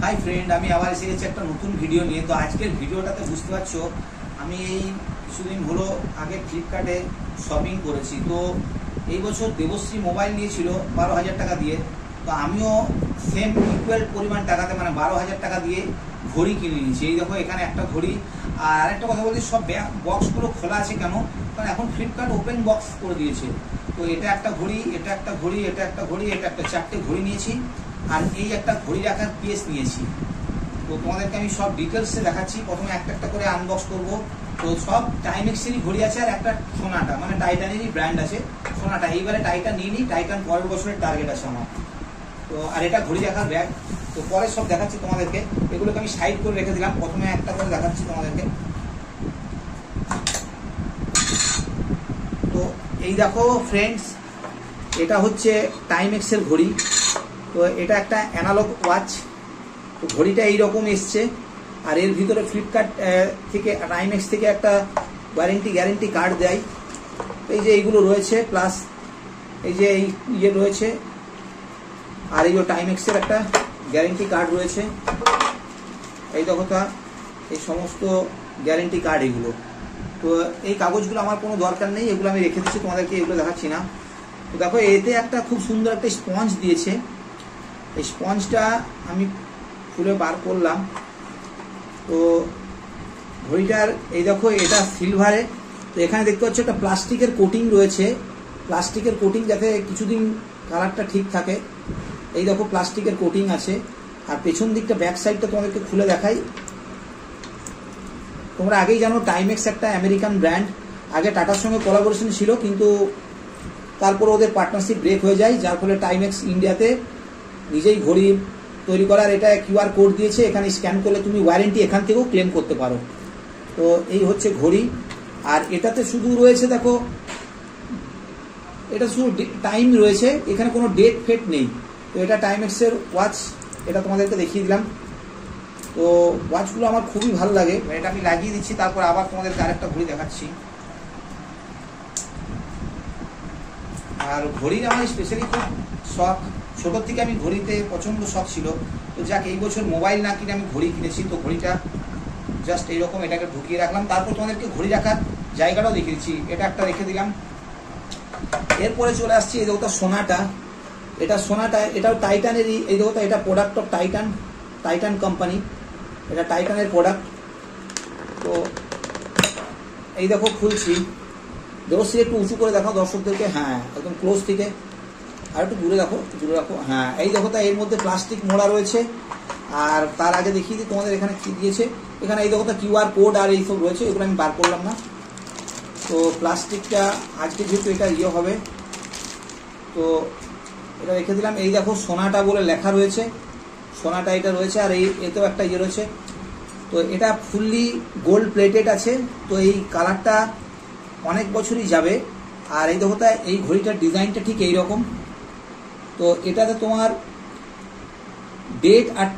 Hi friend, আমি আবার এসে গেছি একটা নতুন ভিডিও নিয়ে। তো আজকের ভিডিওটাতে বুঝতে পারছো আমি এই কিছুদিন হলো আগে ফ্লিপকার্টে শপিং করেছি। তো এই বছর দেবশ্রী মোবাইল নিয়েছিল 12,000 টাকা দিয়ে। তো আমিও সেম ইকুয়াল পরিমাণ টাকাতে মানে 12,000 টাকা দিয়ে ঘড়ি কিনে নিয়েছি। এই দেখো এখানে একটা ঘড়ি। আর একটা কথা বলছি, সব বক্সগুলো খোলা আছে কেন? কারণ এখন ফ্লিপকার্ট ওপেন বক্স করে দিয়েছে। তো এটা একটা ঘড়ি, এটা একটা ঘড়ি, এটা একটা ঘড়ি, এটা একটা, 4টে ঘড়ি নিয়েছি। আর এই একটা ঘড়ি রাখার পিস নিয়েছি। তো তোমাদেরকে আমি সব ডিটেলসে দেখাচ্ছি। প্রথমে একটা একটা করে আনবক্স করব। তো সব টাইমেক্সেরই ঘড়ি আছে, আর একটা সোনাটা মানে টাইটানেরই ব্র্যান্ড আছে সোনাটা। এইবারে টাইটান নিয়ে নিই, টাইটান পরের বছরের টার্গেট আছে আমার। তো আর এটা ঘড়ি রাখার ব্যাগ। তো পরে সব দেখাচ্ছি তোমাদেরকে। এগুলোকে আমি সাইড করে রেখে দিলাম, প্রথমে একটা করে দেখাচ্ছি তোমাদেরকে। তো এই দেখো ফ্রেন্ডস, এটা হচ্ছে টাইমেক্সের ঘড়ি। তো এটা একটা অ্যানালগ ওয়াচ। তো ঘড়িটা এইরকম এসছে। আর এর ভিতরে ফ্লিপকার্ট থেকে টাইমেক্স থেকে একটা গ্যারেন্টি কার্ড দেয়। এই যে এইগুলো রয়েছে, প্লাস এই যে এই ইয়ে রয়েছে, আর এই যে টাইমেক্সের একটা গ্যারেন্টি কার্ড রয়েছে। এই দেখো তা এই সমস্ত গ্যারেন্টি কার্ড এগুলো। তো এই কাগজগুলো আমার কোনো দরকার নেই, এগুলো আমি রেখে দিচ্ছি, তোমাদেরকে এগুলো দেখাচ্ছি না। তো দেখো এতে একটা খুব সুন্দর একটা স্পঞ্জ দিয়েছে। এই স্পঞ্জটা আমি খুলে বার করলাম। তো ঘড়িটার এই দেখো এটা সিলভারে। তো এখানে দেখতে পাচ্ছ একটা প্লাস্টিকের কোটিং রয়েছে, প্লাস্টিকের কোটিং যাতে কিছুদিন কালারটা ঠিক থাকে। এই দেখো প্লাস্টিকের কোটিং আছে। আর পেছন দিকটা ব্যাক সাইডটা তোমাদেরকে খুলে দেখাই। তোমরা আগেই জানো টাইমেক্স একটা আমেরিকান ব্র্যান্ড। আগে টাটার সঙ্গে কোলাবোরেশন ছিল, কিন্তু তারপরে ওদের পার্টনারশিপ ব্রেক হয়ে যায়, যার ফলে টাইমেক্স ইন্ডিয়াতে নিজেই ঘড়ি তৈরি করার এটা কিউআর কোড দিয়েছে। এখানে স্ক্যান করলে তুমি ওয়ারেন্টি এখান থেকেও ক্লেম করতে পারো। তো এই হচ্ছে ঘড়ি। আর এটাতে শুধু রয়েছে দেখো, এটা শুধু টাইম রয়েছে, এখানে কোনো ডেট ফেট নেই। তো এটা টাইমেক্সের ওয়াচ, এটা তোমাদেরকে দেখিয়ে দিলাম। তো ওয়াচগুলো আমার খুবই ভালো লাগে। এটা আমি লাগিয়ে দিচ্ছি, তারপর আবার তোমাদেরকে আরেকটা ঘড়ি দেখাচ্ছি। আর ঘড়ির আমার স্পেশালি খুব শখ, ছোটোর থেকে আমি ঘড়িতে প্রচণ্ড শখ ছিল। তো যাক, এই বছর মোবাইল না কিনে আমি ঘড়ি কিনেছি। তো ঘড়িটা জাস্ট এইরকম এটাকে ঢুকিয়ে রাখলাম। তারপর তোমাদেরকে ঘড়ি রাখার জায়গাটাও দেখিয়ে দিচ্ছি। এটা একটা রেখে দিলাম। এরপরে চলে আসছি এই দেখো সোনাটা। এটা সোনাটা, এটাও টাইটানেরই। এই দেখো এটা প্রোডাক্ট অফ টাইটান কোম্পানি, এটা টাইটানের প্রোডাক্ট। তো এই দেখো খুলছি। দেবশ্রী একটু উঁচু করে দেখাও দর্শকদেরকে। হ্যাঁ, একদম ক্লোজ থেকে, আর একটু দূরে রাখো। হ্যাঁ, এই দেখো তা এর মধ্যে প্লাস্টিক মোড়া রয়েছে। আর তার আগে দেখিয়ে দিই তোমাদের এখানে কি দিয়েছে। এখানে এই দেখো তা কিউআর কোড আর এইসব রয়েছে, এগুলো আমি বার করলাম না। তো প্লাস্টিকটা আজকে যেহেতু এটা ইয়ে হবে, তো এটা রেখে দিলাম। এই দেখো সোনাটা বলে লেখা রয়েছে, সোনাটা এটা রয়েছে। আর এতেও একটা ইয়ে রয়েছে। তো এটা ফুললি গোল্ড প্লেটেড আছে। তো এই কালারটা অনেক বছরই যাবে। আর এই দেখো তা এই ঘড়িটার ডিজাইনটা ঠিক এইরকম। তো এটাতে তোমার ডেট আর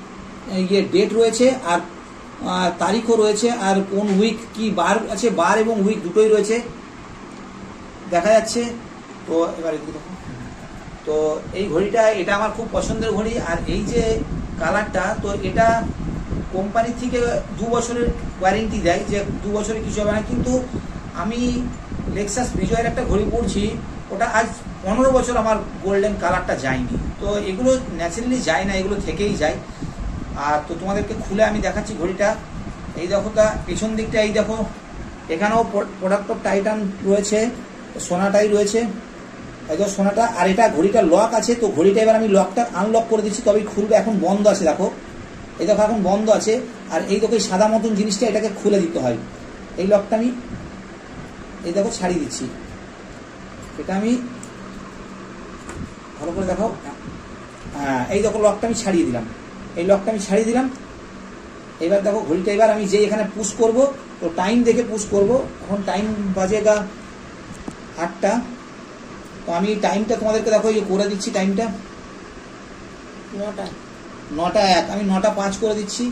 ডেট রয়েছে, আর তারিখও রয়েছে, আর কোন উইক কি বার আছে, বার এবং উইক দুটোই রয়েছে, দেখা যাচ্ছে। তো এবারে দেখো, তো এই ঘড়িটা এটা আমার খুব পছন্দের ঘড়ি। আর এই যে কালারটা, তো এটা কোম্পানি থেকে 2 বছরের ওয়ারেন্টি দেয়, যে 2 বছরে কিছু হবে না। কিন্তু আমি লেক্সাস বিজয়ের একটা ঘড়ি পরছি, ওটা আজ 15 বছর আমার গোল্ডেন কালারটা যায়নি। তো এগুলো ন্যাচারালি যায় না, এগুলো থেকেই যায়। আর তো তোমাদেরকে খুলে আমি দেখাচ্ছি ঘড়িটা। এই দেখো তা পেছন দিকটা, এই দেখো এখানেও প্রোডাক্ট অফ টাইটান রয়েছে, সোনাটাই রয়েছে। এই দেখো সোনাটা। আর এটা ঘড়িটা লক আছে। তো ঘড়িটা এবার আমি লকটা আনলক করে দিচ্ছি, তবেই খুলবে। এখন বন্ধ আছে দেখো, এই দেখো এখন বন্ধ আছে। আর এই দেখো এই সাদা মতন জিনিসটা, এটাকে খুলে দিতে হয়। এই লকটা আমি এই দেখো ছাড়িয়ে দিচ্ছি। এটা আমি ভালো করে দেখাও। হ্যাঁ, এই দেখো লকটা আমি ছাড়িয়ে দিলাম। এই লকটা আমি ছাড়িয়ে দিলাম। এবার দেখো ঘড়িটা এবার আমি যে এখানে পুশ করব, তো টাইম দেখে পুশ করব। এখন টাইম বাজেগা 8টা। তো আমি টাইমটা তোমাদেরকে দেখো এই করে দিচ্ছি। টাইমটা 9টা 1, আমি 9টা 5 করে দিচ্ছি।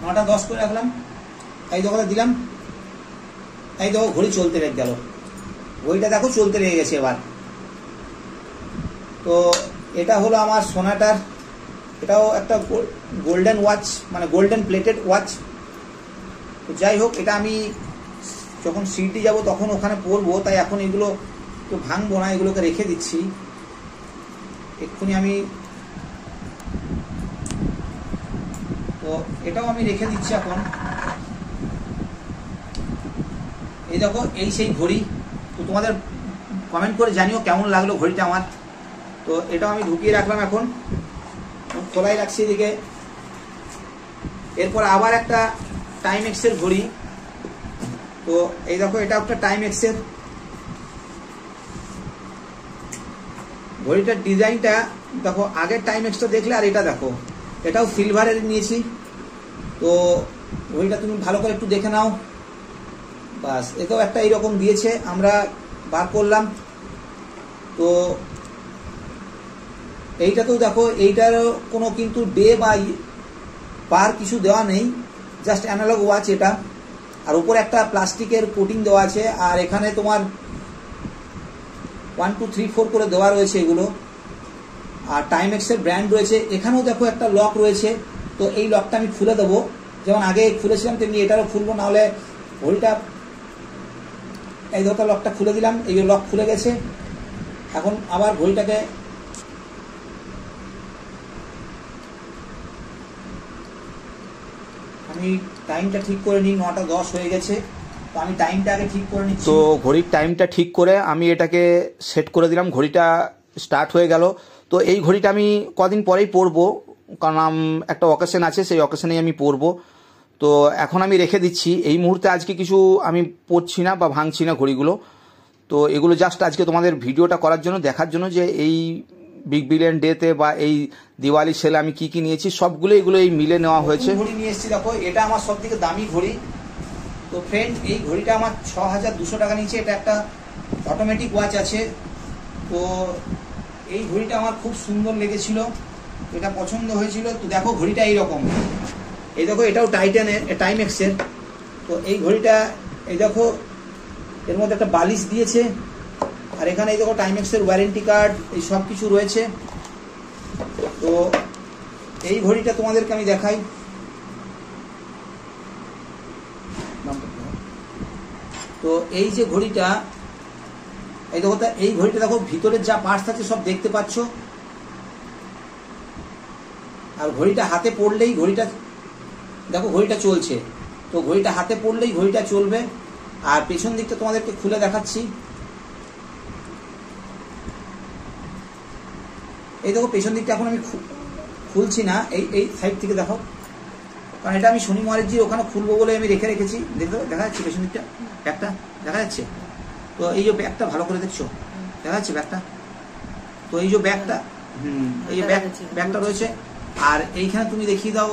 নটা 10 করে রাখলাম। এই দেখো দিলাম, এই দেখো ঘড়ি চলতে গেল। ঘড়িটা দেখো চলতে লেগে গেছে এবার। তো এটা হলো আমার সোনাটার, এটাও একটা গোল্ডেন ওয়াচ, মানে গোল্ডেন প্লেটেড ওয়াচ। তো যাই হোক, এটা আমি যখন সিটি যাব তখন ওখানে পরবো, তাই এখন এগুলো তো ভাঙবো না, এগুলোকে রেখে দিচ্ছি। এক্ষুনি আমি, তো এটাও আমি রেখে দিচ্ছি এখন। এই দেখো, এই সেই ঘড়ি। তো তোমাদের কমেন্ট করে জানিও কেমন লাগলো ঘড়িটা আমার। তো এটাও আমি ঢুকিয়ে রাখলাম, এখন খোলাই রাখছি এদিকে। এরপর আবার একটা টাইমেক্সের ঘড়ি। তো এই দেখো, এটা একটা টাইমেক্সের ঘড়িটার ডিজাইনটা দেখো, আগের টাইমেক্সটা দেখলে আর এটা দেখো, এটাও সিলভারের নিয়েছি। তো ঘড়িটা তুমি ভালো করে একটু দেখে নাও। বাস, এটাও একটা এইরকম দিয়েছে, আমরা বার করলাম। তো এইটাতেও দেখো, এইটারও কোনো কিন্তু ডে বা পার কিছু দেওয়া নেই, জাস্ট অ্যানালগ ওয়াচ এটা। আর উপরে একটা প্লাস্টিকের কোটিং দেওয়া আছে, আর এখানে তোমার 1 2 3 4 করে দেওয়া রয়েছে এগুলো। আর টাইমেক্সের ব্র্যান্ড রয়েছে। এখানেও দেখো একটা লক রয়েছে। তো এই লকটা আমি খুলে দেবো, যেমন আগে খুলেছিলাম তেমনি এটারও খুলবো, নাহলে ঘড়িটা, এই ধরো লকটা খুলে দিলাম, এই লক খুলে গেছে। এখন আবার ঘড়িটাকে আমি টাইমটা ঠিক করে নিই, 9টা 10 হয়ে গেছে। তো আমি টাইমটা আগে ঠিক করে নিচ্ছি। তো ঘড়ির টাইমটা ঠিক করে আমি এটাকে সেট করে দিলাম, ঘড়িটা স্টার্ট হয়ে গেল। তো এই ঘড়িটা আমি কদিন পরেই পরবো, কারণ একটা অকেশন আছে, সেই অকেশনেই আমি পরবো। তো এখন আমি রেখে দিচ্ছি। এই মুহূর্তে আজকে কিছু আমি পরছি না বা ভাঙছি না ঘড়িগুলো। তো এগুলো জাস্ট আজকে তোমাদের ভিডিওটা করার জন্য, দেখার জন্য যে এই বিগ বিলিয়ন ডেতে বা এই দিওয়ালি সেলে আমি কি কি নিয়েছি, সবগুলো এগুলো এই মিলে নেওয়া হয়েছে। ঘড়ি নিয়ে এসেছি দেখো, এটা আমার সব থেকে দামি ঘড়ি। তো ফ্রেন্ড, এই ঘড়িটা আমার 6200 টাকা নিয়েছে। এটা একটা অটোমেটিক ওয়াচ আছে। তো এই ঘড়িটা আমার খুব সুন্দর লেগেছিল, এটা পছন্দ হয়েছিল। তো দেখো, ঘড়িটা এইরকম, এই দেখো, এটাও টাইমেক্সের। তো এই ঘড়িটা, এই দেখো, এর মধ্যে একটা বালিশ দিয়েছে, আর এখানে এই দেখো টাইমেক্সের ওয়ারেন্টি কার্ড, এই সব কিছু রয়েছে। তো এই ঘড়িটা তোমাদেরকে আমি দেখাই। তো এই যে ঘড়িটা, এই দেখো, এই ঘড়িটা দেখো, ভিতরের যা পার্টস আছে সব দেখতে পাচ্ছ। আর ঘড়িটা হাতে পড়লেই ঘড়িটা, দেখো ঘড়িটা চলছে। তো ঘড়িটা হাতে পড়লেই ঘড়িটা চলবে। আর পেছন দিকটা তোমাদেরকে খুলে দেখাচ্ছি। এই দেখো, পেছন দিকটা এখন আমি খুলছি না, এই সাইড থেকে দেখো, কারণ এটা আমি শনি মহারাজজির ওখানে খুলবো বলে আমি রেখে রেখেছি। দেখা যাচ্ছে পেছন দিকটা, ব্যাগটা দেখা যাচ্ছে। তো এই যে ব্যাগটা ভালো করে দেখছো, দেখা যাচ্ছে ব্যাগটা। তো এই যে ব্যাগটা, এই যে ব্যাগটা রয়েছে। আর এইখানে তুমি দেখিয়ে দাও।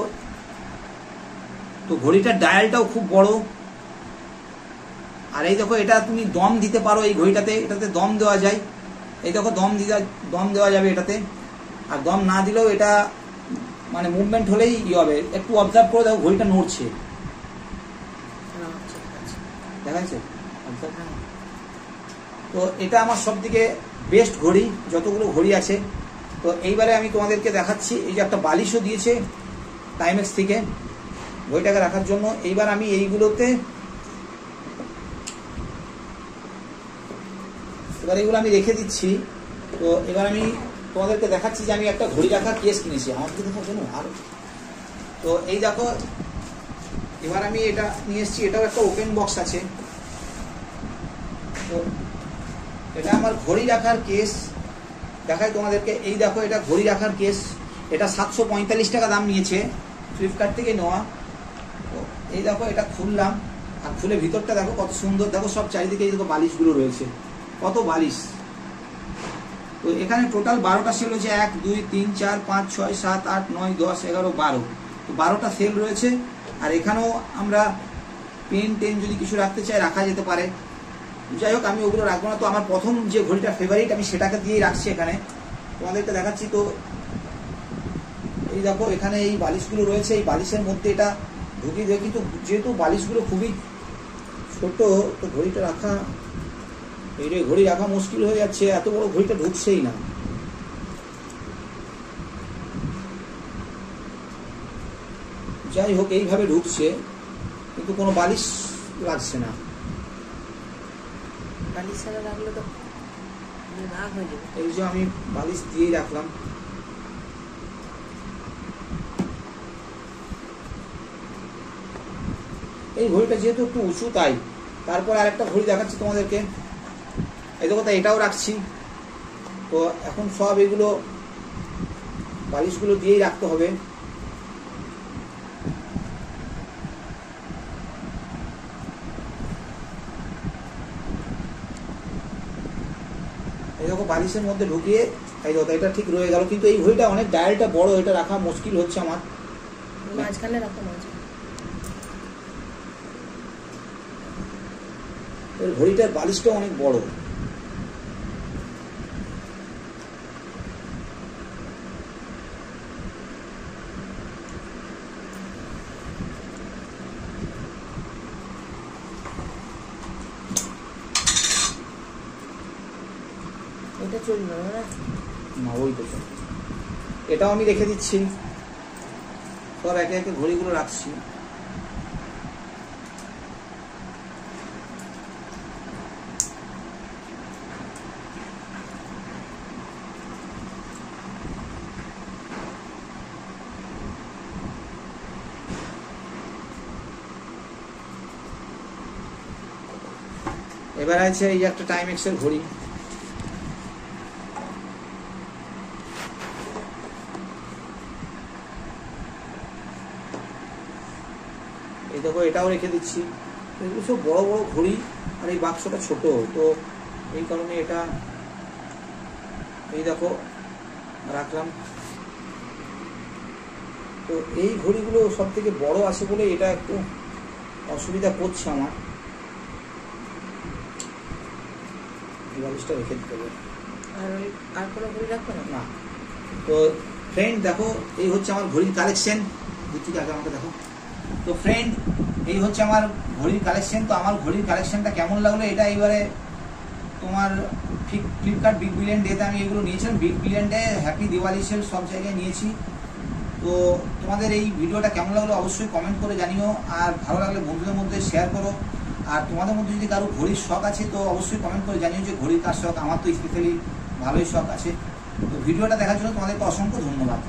তো ঘড়িটার ডায়ালটাও খুব বড়। আর এই দেখো, এটা তুমি দম দিতে পারো এই ঘড়িটাতে, এটাতে দম দেওয়া যায়। এই দেখো, দম দেওয়া যাবে এটাতে। আর দম না দিলেও এটা মানে মুভমেন্ট হলেই হবে। একটু অবজার্ভ করে দেখো, ঘড়িটা নড়ছে, দেখা যাচ্ছে। তো এটা আমার সব থেকে বেস্ট ঘড়ি যতগুলো ঘড়ি আছে। তো এইবারে আমি তোমাদেরকে দেখাচ্ছি, এই যে একটা বালিশও দিয়েছে টাইমেক্স থেকে ঘড়িটাকে রাখার জন্য। এইবার আমি এইগুলোতে, এবার এগুলো আমি রেখে দিচ্ছি। তো এবার আমি তোমাদেরকে দেখাচ্ছি যে আমি একটা ঘড়ি রাখার কেস কিনেছি আমাকে দেখার জন্য। আর তো এই দেখো, এবার আমি এটা নিয়ে এসেছি, এটাও একটা ওপেন বক্স আছে। তো এটা আমার ঘড়ি রাখার কেস, দেখাই তোমাদেরকে। এই দেখো, এটা ঘড়ি রাখার কেস। এটা 745 টাকা দাম নিয়েছে, ফ্লিপকার্ট থেকে নেওয়া। তো এই দেখো, এটা খুললাম, আর খুলে ভিতরটা দেখো কত সুন্দর। দেখো, সব চারিদিকে এই দেখো বালিশগুলো রয়েছে, কত বালিশ। তো এখানে টোটাল 12টা সেল রয়েছে, 1 2 3 4 5 6 7 8 9 10 11 12। তো 12টা সেল রয়েছে। আর এখানেও আমরা পেন যদি কিছু রাখতে চাই রাখা যেতে পারে। যাই হোক, আমি ওগুলো রাখবো না। তো আমার প্রথম যে ঘড়িটা ফেভারিট, আমি সেটাকে দিয়েই রাখছি এখানে, তোমাদেরকে দেখাচ্ছি। তো এই দেখো, এখানে এই বালিশগুলো রয়েছে, এই বালিশের মধ্যে এটা ঢুকিয়ে দেখি। তো যেহেতু বালিশগুলো খুবই ছোট, তো ঘড়িটা রাখা এইটা ঘড়ি রাখা মুশকিল হয়ে যাচ্ছে, এত বড় ঘড়িটা ঢুকছেই না। যাই হোক, এইভাবে ঢুকছে কিন্তু কোনো বালিশ লাগছে না। বালিশ ছাড়া রাখলে তো ভাগ হয়ে যাবে। এই যে আমি বালিশ দিয়েই রাখলাম। এই ঘড়িটা যেহেতু একটু উঁচু তাই। তারপর আরেকটা ঘড়ি দেখাচ্ছি তোমাদেরকে। এই দেখো, এটাও রাখছি। তো এখন সব এগুলো বালিশগুলো দিয়েই রাখতে হবে। এই দেখো, বালিশের মধ্যে ঢুকিয়ে এই দেখো এটা ঠিক রয়ে গেল। কিন্তু এই ঘড়িটা অনেক ডায়ালটা বড়, এটা রাখা মুশকিল হচ্ছে আমার। মাঝখানে রাখো, মাঝখানে। এর ঘড়িটার বালিশটা অনেক বড়। এটা চলবে না, না ওই তো এটাও আমি রেখে দিচ্ছি। সব একে একে ঘড়িগুলো রাখছি। এবার আছে এই একটা টাইমেক্সের ঘড়ি। এই দেখো, এটাও রেখে দিচ্ছি। এগুলো সব বড় বড় ঘড়ি, আর এই বাক্সটা ছোট, তো এই কারণে এটা এই দেখো রাখলাম। তো এই ঘড়িগুলো সব থেকে বড় আছে বলে এটা একটু অসুবিধা করছে আমার। এই বালিশটা রেখে দিতে হবে। আর কোনো ঘড়ি রাখবো না। তো ফ্রেন্ড দেখো, এই হচ্ছে আমার ঘড়ির কালেকশন। দেখি আগে আমাকে দেখো। তো ফ্রেন্ড, এই হচ্ছে আমার ঘড়ির কালেকশন। তো আমার ঘড়ির কালেকশনটা কেমন লাগলো এটা এবারে তোমার ফ্লিপকার্ট বিগ বিলিয়ন ডেতে আমি এগুলো নিয়েছিলাম। Big billion day, happy Diwali sale সব জায়গায় নিয়েছি। তো তোমাদের এই ভিডিওটা কেমন লাগলো অবশ্যই কমেন্ট করে জানিও, আর ভালো লাগলে বন্ধুদের মধ্যে শেয়ার করো। আর তোমাদের মধ্যে যদি কারো ঘড়ির শখ আছে তো অবশ্যই কমেন্ট করে জানিও যে ঘড়ির কার শখ। আমার তো স্পেশালি ভালোই শখ আছে। তো ভিডিওটা দেখার জন্য তোমাদেরকে অসংখ্য ধন্যবাদ।